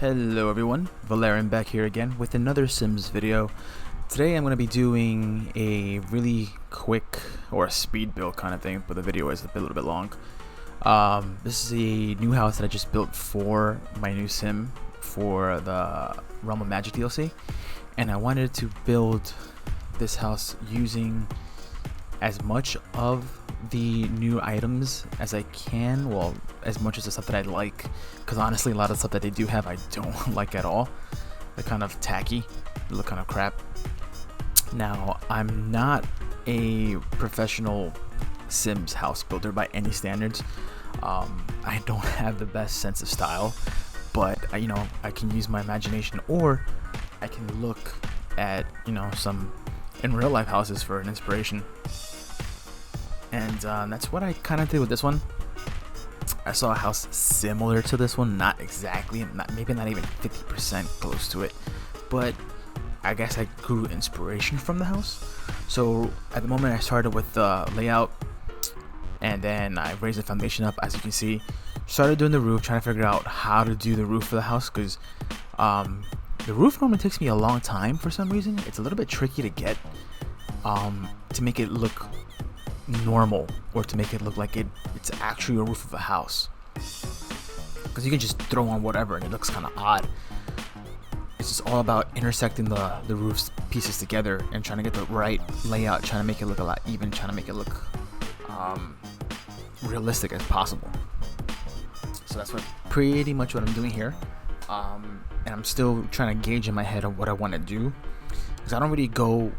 Hello everyone, Valerian back here again with another Sims video. Today I'm going to be doing a really quick or a speed build kind of thing, but the video is a little bit long. This is a new house that I just built for my new sim for the Realm of Magic DLC, and I wanted to build this house using as much of the new items as I can, well, as much as the stuff that I like, because honestly a lot of stuff that they do have I don't like at all. They're kind of tacky, they look kind of crap. Now, I'm not a professional Sims house builder by any standards. I don't have the best sense of style, but I can use my imagination, or I can look at some in real life houses for an inspiration. And that's what I kind of did with this one. I saw a house similar to this one, not exactly, maybe not even 50% close to it, but I guess I grew inspiration from the house. So at the moment I started with the layout, and then I raised the foundation up, as you can see. Started doing the roof, trying to figure out how to do the roof for the house, because the roof normally takes me a long time for some reason. It's a little bit tricky to get to make it look normal, or to make it look like it's actually a roof of a house, because you can just throw on whatever and it looks kind of odd. It's just all about intersecting the roof's pieces together and trying to get the right layout, trying to make it look a lot even, trying to make it look realistic as possible. So that's pretty much what I'm doing here, and I'm still trying to gauge in my head of what I want to do, because I don't really go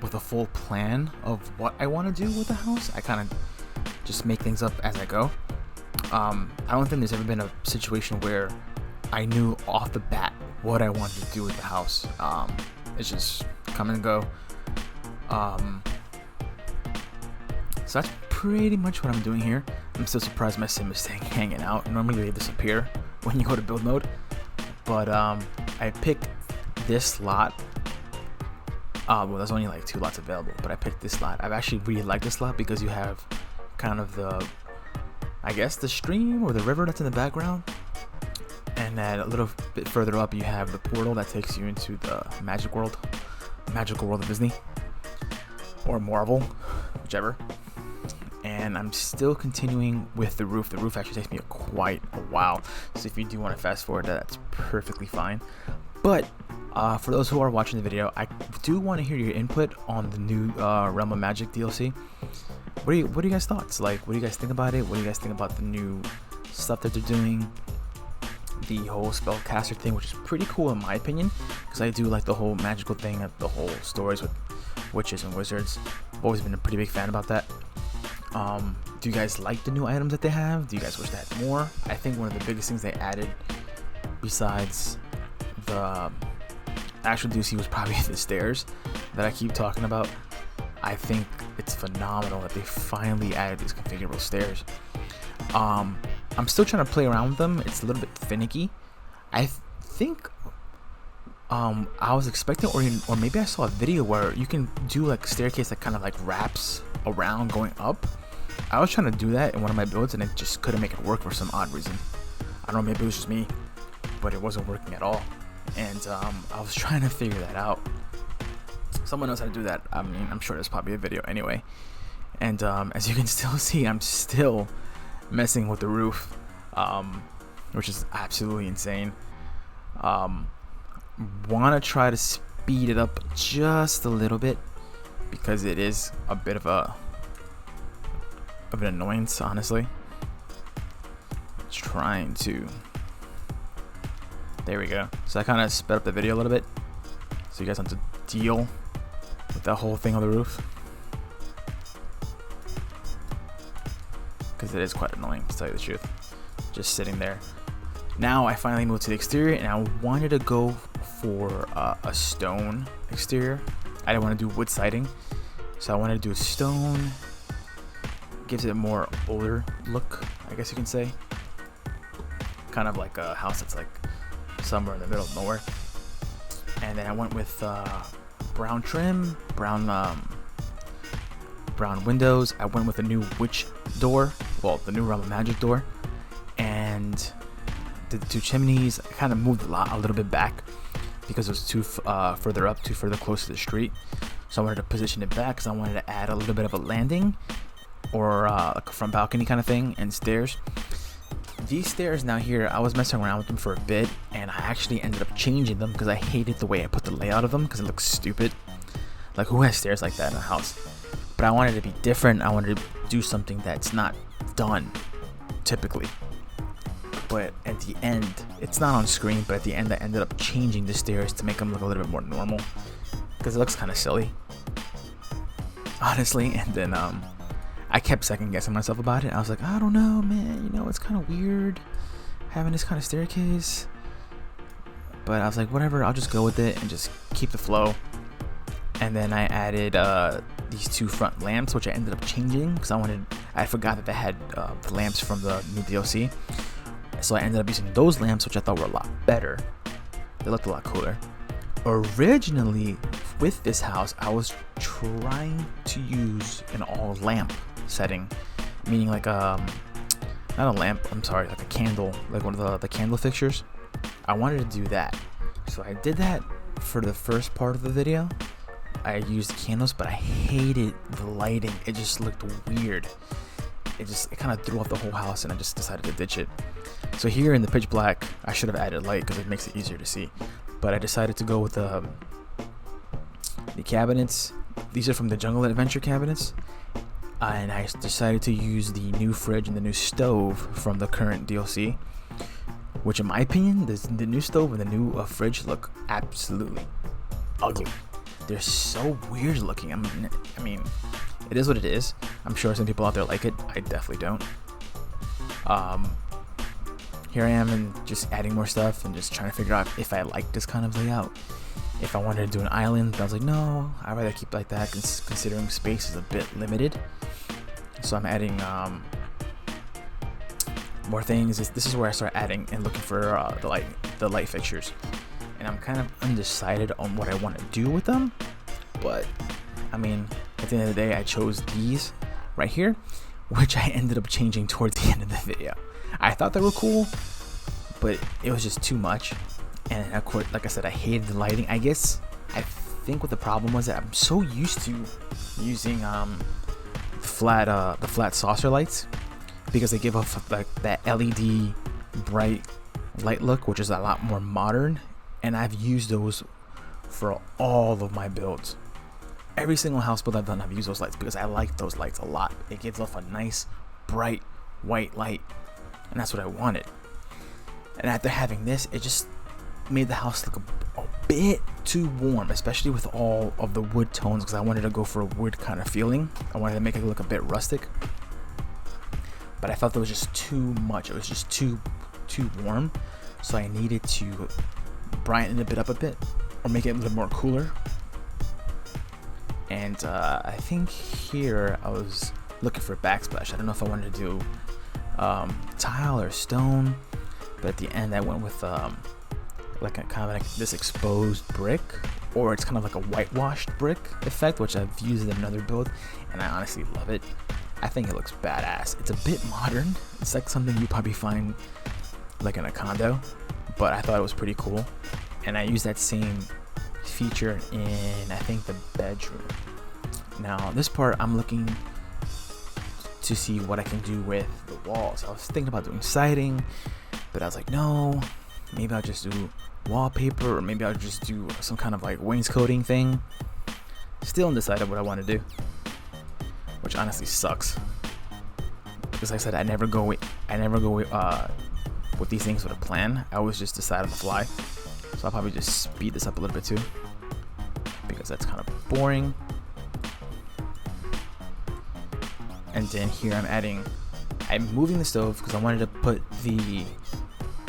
with a full plan of what I want to do with the house. I kind of just make things up as I go. I don't think there's ever been a situation where I knew off the bat what I wanted to do with the house. It's just come and go. So that's pretty much what I'm doing here. I'm still surprised my sim is hanging out. Normally they disappear when you go to build mode, but I picked this lot. Well, there's only like 2 lots available, but I picked this lot. I've actually really liked this lot because you have kind of the stream or the river that's in the background, and then a little bit further up you have the portal that takes you into the magical world of Disney or Marvel, whichever. And I'm still continuing with the roof. The roof actually takes me quite a while, so if you do want to fast forward, that's perfectly fine. But for those who are watching the video, I do want to hear your input on the new Realm of Magic DLC. What are you guys' thoughts? Like, what do you guys think about it? What do you guys think about the new stuff that they're doing? The whole spellcaster thing, which is pretty cool in my opinion, because I do like the whole magical thing, the whole stories with witches and wizards. I've always been a pretty big fan about that. Do you guys like the new items that they have? Do you guys wish they had more? I think one of the biggest things they added, besides the actual DLC, was probably the stairs that I keep talking about. I think it's phenomenal that they finally added these configurable stairs. I'm still trying to play around with them. It's a little bit finicky. I think I was expecting, or maybe I saw a video where you can do like a staircase that kind of like wraps around going up. I was trying to do that in one of my builds and it just couldn't make it work for some odd reason. I don't know, maybe it was just me, but it wasn't working at all. And I was trying to figure that out. Someone knows how to do that. I mean, I'm sure there's probably a video anyway. And as you can still see, I'm still messing with the roof, which is absolutely insane. Want to try to speed it up just a little bit, because it is a bit of an annoyance, honestly. Trying to. There we go. So I kind of sped up the video a little bit, so you guys have to deal with that whole thing on the roof, because it is quite annoying, to tell you the truth. Just sitting there. Now I finally moved to the exterior, and I wanted to go for a stone exterior. I didn't want to do wood siding, so I wanted to do a stone. Gives it a more older look, I guess you can say. Kind of like a house that's like somewhere in the middle of nowhere. And then I went with brown trim, brown windows. I went with a new witch door, well, the new Realm of Magic door, and did the 2 chimneys. I kind of moved the lot a little bit back because it was too further close to the street. So I wanted to position it back because I wanted to add a little bit of a landing or like a front balcony kind of thing, and stairs. These stairs now here, I was messing around with them for a bit, and I actually ended up changing them because I hated the way I put the layout of them because it looks stupid. Like, who has stairs like that in a house? But I wanted to be different. I wanted to do something that's not done typically. But at the end, it's not on screen, but at the end I ended up changing the stairs to make them look a little bit more normal because it looks kind of silly, honestly. And then I kept second guessing myself about it. I was like, I don't know, man, you know, it's kind of weird having this kind of staircase. But I was like, whatever, I'll just go with it and just keep the flow. And then I added these 2 front lamps, which I ended up changing because I forgot that they had the lamps from the new DLC. So I ended up using those lamps, which I thought were a lot better. They looked a lot cooler. Originally, with this house, I was trying to use an all lamp setting, meaning like not a lamp, I'm sorry, like a candle, like one of the candle fixtures. I wanted to do that, so I did that for the first part of the video. I used candles, but I hated the lighting. It just looked weird. It kind of threw off the whole house, and I just decided to ditch it. So here in the pitch black, I should have added light because it makes it easier to see, but I decided to go with the cabinets. These are from the Jungle Adventure cabinets, and I decided to use the new fridge and the new stove from the current DLC, which in my opinion, the new stove and the new fridge look absolutely ugly. They're so weird looking. I mean, it is what it is. I'm sure some people out there like it. I definitely don't. Here I am and just adding more stuff and just trying to figure out if I like this kind of layout. If I wanted to do an island, but I was like, no, I'd rather keep it like that, considering space is a bit limited. So I'm adding more things. This is where I start adding and looking for the light fixtures, and I'm kind of undecided on what I want to do with them. But I mean, at the end of the day, I chose these right here, which I ended up changing towards the end of the video. I thought they were cool, but it was just too much. And of course, like I said, I hated the lighting. I think what the problem was that I'm so used to using the flat saucer lights, because they give off like that LED bright light look, which is a lot more modern. And I've used those for all of my builds. Every single house build I've done, I've used those lights because I like those lights a lot. It gives off a nice bright white light, and that's what I wanted. And after having this, it just made the house look a bit too warm, especially with all of the wood tones, because I wanted to go for a wood kind of feeling. I wanted to make it look a bit rustic, but I felt it was just too much. It was just too warm, so I needed to brighten it up a bit or make it a little more cooler. And I think here I was looking for a backsplash. I don't know if I wanted to do tile or stone, but at the end I went with like a kind of like this exposed brick, or it's kind of like a whitewashed brick effect, which I've used in another build, and I honestly love it. I think it looks badass. It's a bit modern. It's like something you probably find like in a condo, but I thought it was pretty cool. And I used that same feature in, I think, the bedroom. Now this part I'm looking to see what I can do with the walls. I was thinking about doing siding, but I was like, no, maybe I'll just do wallpaper, or maybe I'll just do some kind of like wainscoting thing. Still undecided what I want to do, which honestly sucks, because like I said, I never go with these things with a plan. I always just decide on the fly. So I'll probably just speed this up a little bit too, because that's kind of boring. And then here I'm moving the stove because I wanted to put the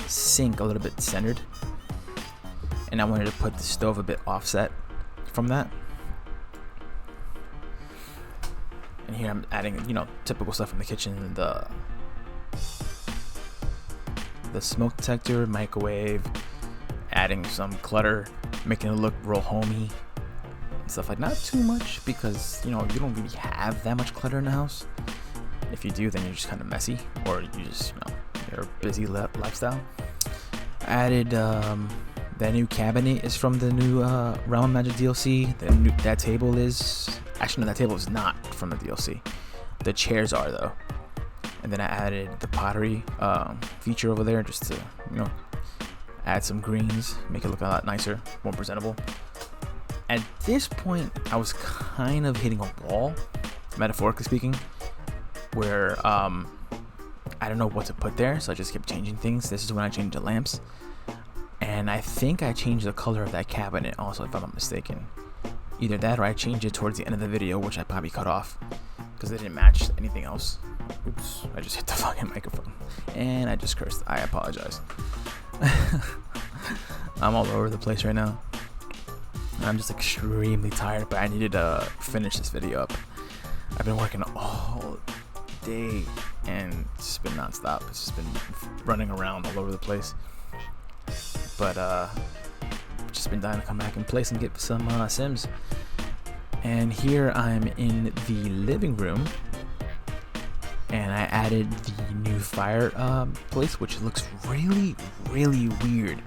sink a little bit centered, and I wanted to put the stove a bit offset from that. And here I'm adding, typical stuff from the kitchen, the smoke detector, microwave, adding some clutter, making it look real homey and stuff like not too much, because you don't really have that much clutter in the house. If you do, then you're just kind of messy, or you just you're a busy lifestyle. added that new cabinet is from the new Realm of Magic DLC. That table is actually, no, that table is not from the DLC. The chairs are though. And then I added the pottery feature over there just to, you know, add some greens, make it look a lot nicer, more presentable. At this point, I was kind of hitting a wall, metaphorically speaking, where I don't know what to put there, so I just kept changing things. This is when I changed the lamps. And I think I changed the color of that cabinet also, if I'm not mistaken. Either that or I changed it towards the end of the video, which I probably cut off because it didn't match anything else. Oops, I just hit the fucking microphone. And I just cursed. I apologize. I'm all over the place right now. I'm just extremely tired, but I needed to finish this video up. I've been working all day and it's just been non-stop. It's just been running around all over the place. But just been dying to come back in place and get some Sims. And here I'm in the living room, and I added the new fireplace, which looks really, really weird.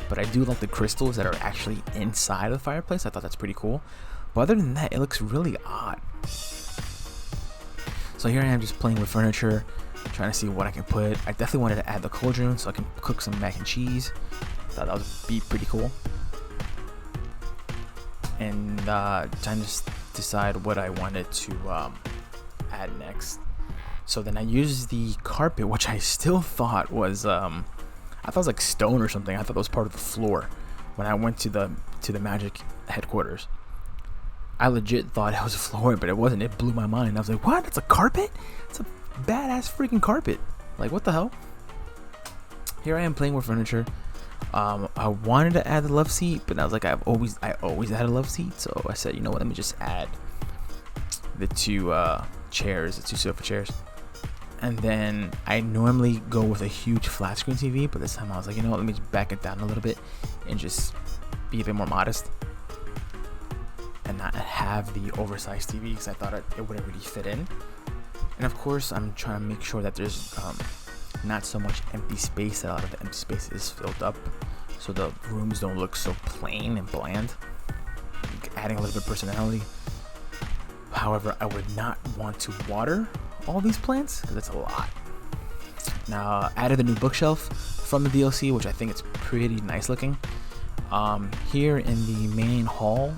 But I do like the crystals that are actually inside of the fireplace. I thought that's pretty cool. But other than that, it looks really odd. So here I am just playing with furniture, trying to see what I can put. I definitely wanted to add the cauldron so I can cook some mac and cheese. Thought that would be pretty cool. And trying to just decide what I wanted to add next. So then I used the carpet, which I still thought was I thought it was like stone or something. I thought it was part of the floor when I went to the Magic headquarters. I legit thought it was a floor, but it wasn't. It blew my mind. I was like, what? It's a carpet? It's a badass freaking carpet. Like, what the hell? Here I am playing with furniture. I wanted to add the love seat, but I was like, I always had a love seat, so I said, you know what, let me just add the two chairs, the two sofa chairs. And then I normally go with a huge flat screen TV, but this time I was like, you know what, let me just back it down a little bit and just be a bit more modest and not have the oversized TV because I thought it wouldn't really fit in. And of course, I'm trying to make sure that there's not so much empty space, that a lot of the empty space is filled up so the rooms don't look so plain and bland, adding a little bit of personality. However, I would not want to water all these plants because it's a lot. Now, added the new bookshelf from the DLC, which I think it's pretty nice looking. Here in the main hall,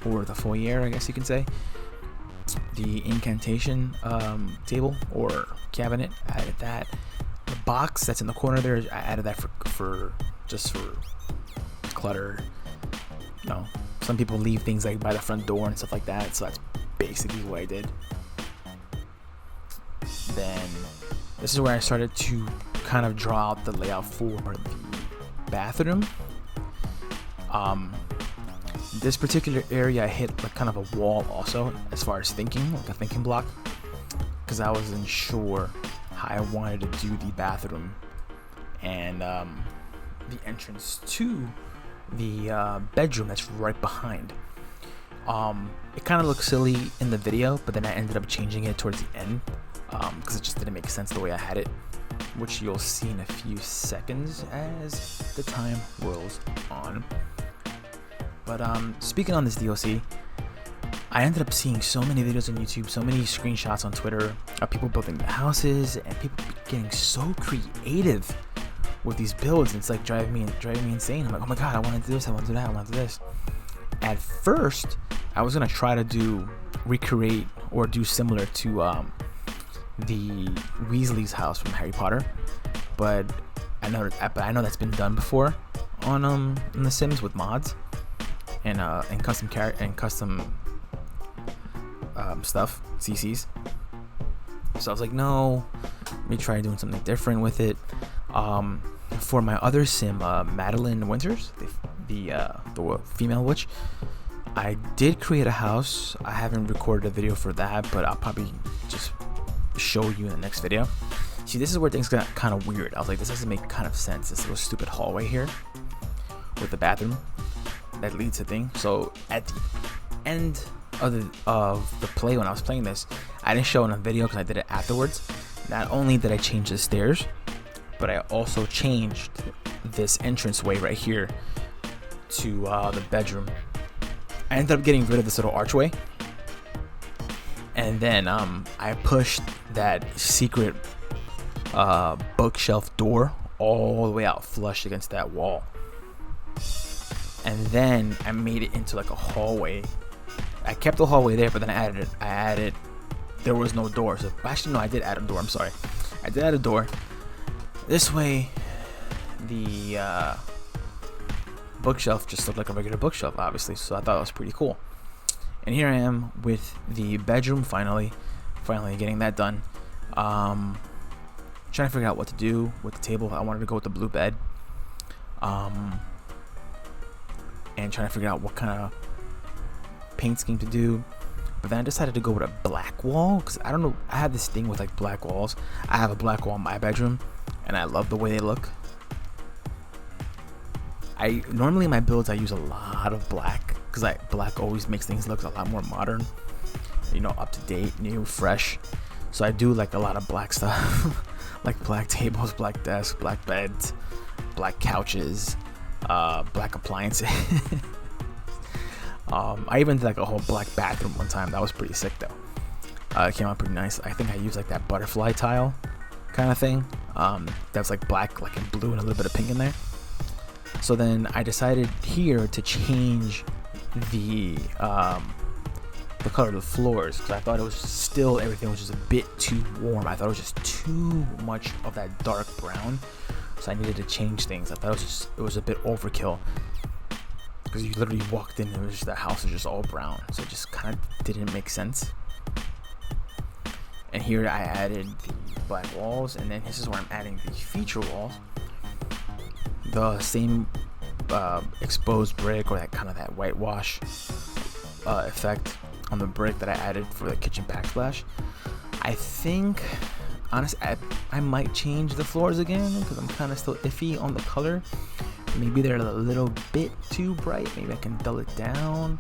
or the foyer, I guess you can say, the incantation table or cabinet, I added that. The box that's in the corner there, I added that for clutter. You know, some people leave things like by the front door and stuff like that, so that's basically what I did. Then this is where I started to kind of draw out the layout for the bathroom. This particular area I hit like kind of a wall also, as far as thinking, like a thinking block, because I wasn't sure how I wanted to do the bathroom and the entrance to the bedroom that's right behind. It kind of looked silly in the video, but then I ended up changing it towards the end because it just didn't make sense the way I had it, which you'll see in a few seconds as the time rolls on. But speaking on this DLC, I ended up seeing so many videos on YouTube, so many screenshots on Twitter of people building the houses and people getting so creative with these builds. It's like driving me insane. I'm like, oh my god, I want to do this, I want to do that, I want to do this. At first, I was gonna try to recreate or do similar to the Weasley's house from Harry Potter, but I know that's been done before on The Sims with mods and custom stuff, CCs. So I was like, no, let me try doing something different with it. For my other sim, Madeline Winters, the female witch, I did create a house. I haven't recorded a video for that, but I'll probably just show you in the next video. See, this is where things got kind of weird. I was like, this doesn't make kind of sense. This little stupid hallway here with the bathroom that leads to thing. So at the end of the play, when I was playing this, I didn't show it in a video because I did it afterwards. Not only did I change the stairs, but I also changed this entranceway right here to the bedroom. I ended up getting rid of this little archway, and then I pushed that secret bookshelf door all the way out flush against that wall, and then I made it into like a hallway. I kept the hallway there, but then I added there was no door. So actually no, I did add a door. I'm sorry, I did add a door. This way the bookshelf just looked like a regular bookshelf, obviously, so I thought it was pretty cool. And here I am with the bedroom finally getting that done. Trying to figure out what to do with the table. I wanted to go with the blue bed, and trying to figure out what kind of paint scheme to do. But then I decided to go with a black wall, because I don't know, I have this thing with like black walls. I have a black wall in my bedroom and I love the way they look. I normally in my builds I use a lot of black, because black always makes things look a lot more modern, you know, up to date, new, fresh. So I do like a lot of black stuff, like black tables, black desks, black beds, black couches, black appliances. I even did like a whole black bathroom one time. That was pretty sick though. It came out pretty nice. I think I used like that butterfly tile kind of thing. That's like black, like in blue, and a little bit of pink in there. So then I decided here to change the color of the floors, because I thought it was still, everything was just a bit too warm. I thought it was just too much of that dark brown, so I needed to change things. I thought it was a bit overkill, because you literally walked in and it was just, the house was just all brown, so it just kind of didn't make sense. And here I added the black walls, and then this is where I'm adding the feature walls. The same exposed brick, or that kind of that whitewash effect on the brick that I added for the kitchen backsplash. I think, honestly, I might change the floors again, because I'm kind of still iffy on the color. Maybe they're a little bit too bright. Maybe I can dull it down.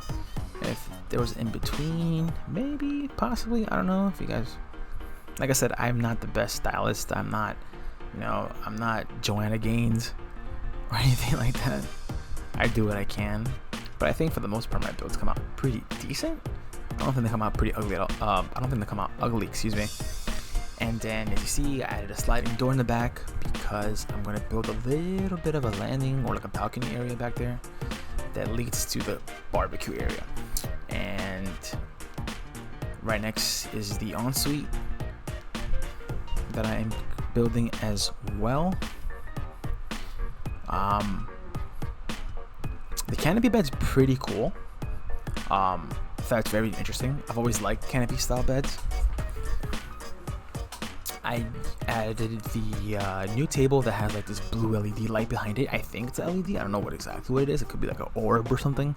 If there was in between, maybe, possibly, I don't know. If you guys, like I said, I'm not the best stylist. I'm not, you know, I'm not Joanna Gaines or anything like that. I do what I can, but I think for the most part my builds come out pretty decent. I don't think they come out pretty ugly at all. I don't think they come out ugly, excuse me. And then as you see, I added a sliding door in the back, because I'm going to build a little bit of a landing, or like a balcony area back there that leads to the barbecue area. And right next is the ensuite that I am building as well. The canopy bed's pretty cool. That's very interesting. I've always liked canopy style beds. I added the new table that has like this blue LED light behind it. I think it's LED. I don't know exactly what it is. It could be like an orb or something.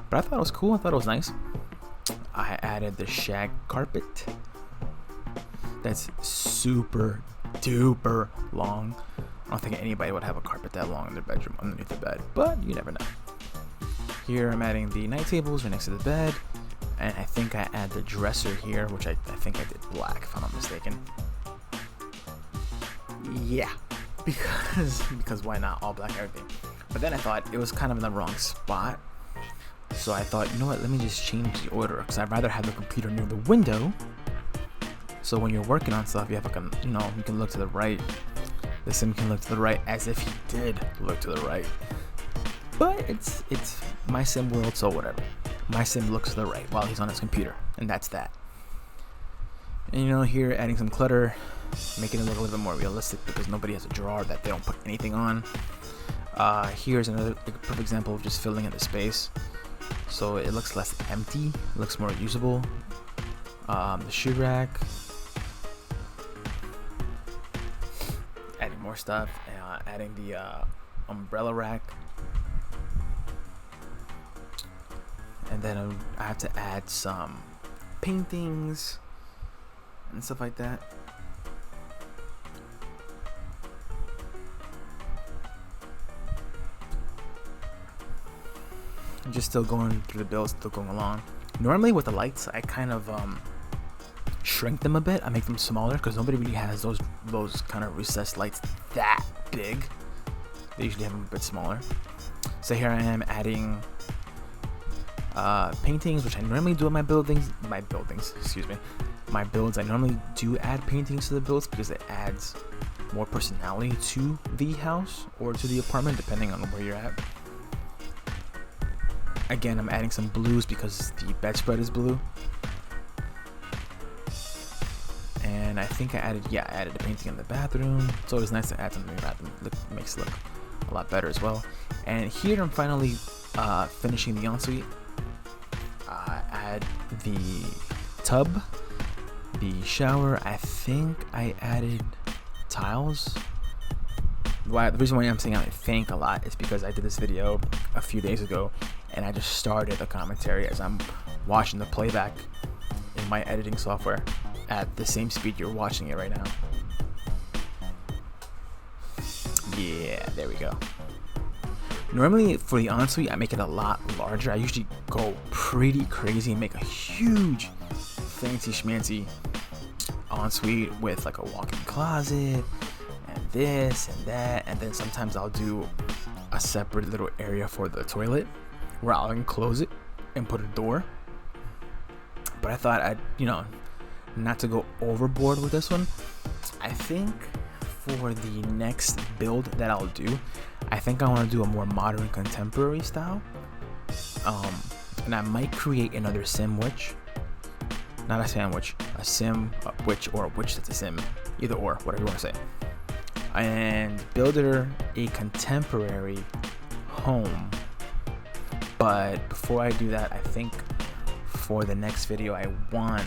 But I thought it was cool. I thought it was nice. I added the shag carpet. That's super duper long. I don't think anybody would have a carpet that long in their bedroom underneath the bed, but you never know. Here I'm adding the night tables right next to the bed, and I think I add the dresser here, which I think I did black if I'm not mistaken. Yeah, because why not, all black everything. But then I thought it was kind of in the wrong spot, so I thought, you know what, let me just change the order, because I'd rather have the computer near the window, so when you're working on stuff you have like a, you know, you can look to the right. The sim can look to the right as if he did look to the right. But it's my sim world, so whatever. My sim looks to the right while he's on his computer, and that's that. And you know, here adding some clutter, making it look a little bit more realistic, because nobody has a drawer that they don't put anything on. Here's another perfect example of just filling in the space, so it looks less empty, it looks more usable. The shoe rack. Adding more stuff, adding the umbrella rack, and then I have to add some paintings and stuff like that. I'm just still going through the build, still going along. Normally with the lights, I kind of shrink them a bit. I make them smaller, because nobody really has those kind of recessed lights that big. They usually have them a bit smaller. So here I am adding paintings, which I normally do in my builds. I normally do add paintings to the builds because it adds more personality to the house or to the apartment, depending on where you're at. Again, I'm adding some blues because the bedspread is blue. And I think I added a painting in the bathroom. It's always nice to add something in the bathroom. Makes it look a lot better as well. And here I'm finally finishing the ensuite. Add the tub, the shower. I think I added tiles. The reason why I'm saying I think a lot is because I did this video a few days ago, and I just started a commentary as I'm watching the playback in my editing software at the same speed you're watching it right now. Yeah, there we go. Normally for the ensuite, I make it a lot larger. I usually go pretty crazy and make a huge fancy schmancy ensuite with like a walk-in closet and this and that, and then sometimes I'll do a separate little area for the toilet where I'll enclose it and put a door. But I thought I'd, not to go overboard with this one. I think for the next build that I'll do, I think I want to do a more modern contemporary style. And I might create another sim witch. Not a sandwich, a sim witch, or a witch that's a sim. Either or, whatever you want to say. And build her a contemporary home. But before I do that, I think for the next video I want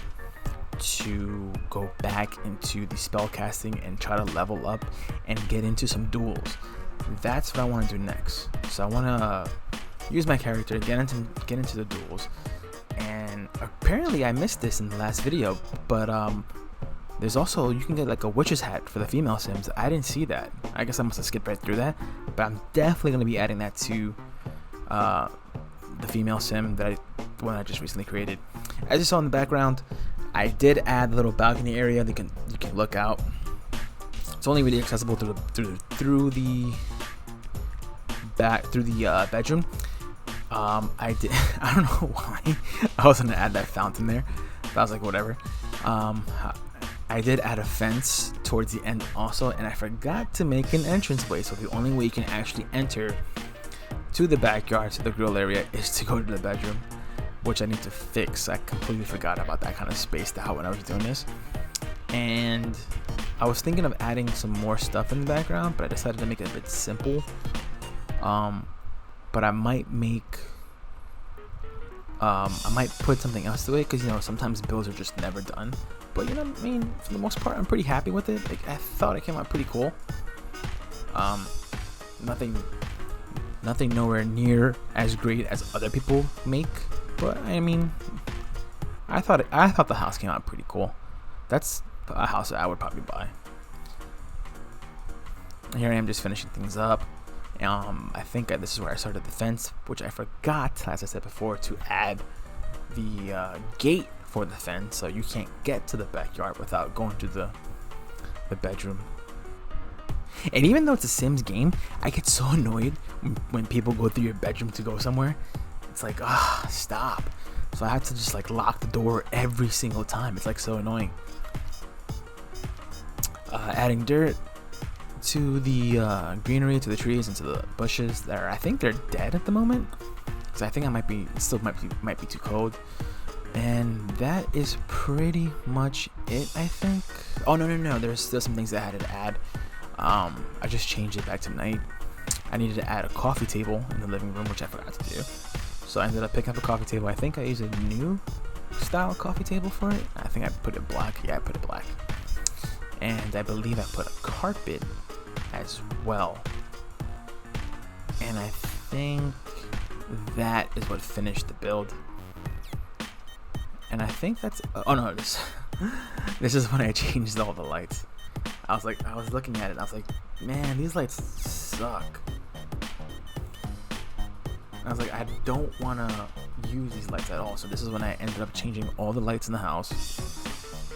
to go back into the spell casting and try to level up and get into some duels. That's what I want to do next. So I want to use my character, get into the duels. And apparently I missed this in the last video, but there's also, you can get like a witch's hat for the female sims. I didn't see that. I guess I must have skipped right through that, but I'm definitely going to be adding that to the female sim the one I just recently created. As you saw in the background, I did add a little balcony area that you can look out. It's only really accessible through the bedroom. I don't know why I was gonna add that fountain there, but I was like, whatever. I did add a fence towards the end also, and I forgot to make an entranceway. So the only way you can actually enter to the backyard, to the grill area, is to go to the bedroom, which I need to fix. I completely forgot about that, kind of spaced out when I was doing this. And I was thinking of adding some more stuff in the background, but I decided to make it a bit simple. But I might put something else to it, because sometimes builds are just never done. But for the most part, I'm pretty happy with it. Like, I thought it came out pretty cool. Nothing nowhere near as great as other people make, but I thought the house came out pretty cool. That's a house that I would probably buy. Here I am just finishing things up. I think this is where I started the fence, which I forgot, as I said before, to add the gate for the fence, so you can't get to the backyard without going to the bedroom. And even though it's a Sims game, I get so annoyed when people go through your bedroom to go somewhere. It's like, stop. So I have to just like lock the door every single time. It's like so annoying. Adding dirt to the greenery, to the trees, and to the bushes. I think they're dead at the moment, because I think it might be too cold. And that is pretty much it, I think. Oh no, there's still some things that I had to add. I just changed it back to night. I needed to add a coffee table in the living room, which I forgot to do. So I ended up picking up a coffee table. I think I used a new style coffee table for it. I think I put it black. Yeah, I put it black. And I believe I put a carpet as well. And I think that is what finished the build. And I think that's this is when I changed all the lights. I was looking at it and I was like, man, these lights suck. I was like, I don't want to use these lights at all. So this is when I ended up changing all the lights in the house,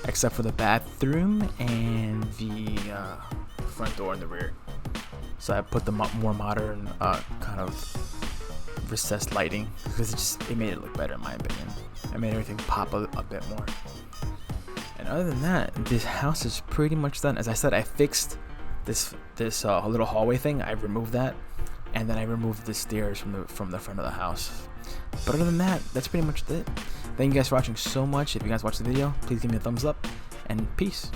except for the bathroom and the front door in the rear. So I put the more modern kind of recessed lighting because it made it look better in my opinion. I made everything pop a bit more. And other than that, this house is pretty much done. As I said, I fixed this little hallway thing. I removed that, and then I removed the stairs from the front of the house. But other than that, that's pretty much it. Thank you guys for watching so much. If you guys watched the video, please give me a thumbs up, and peace.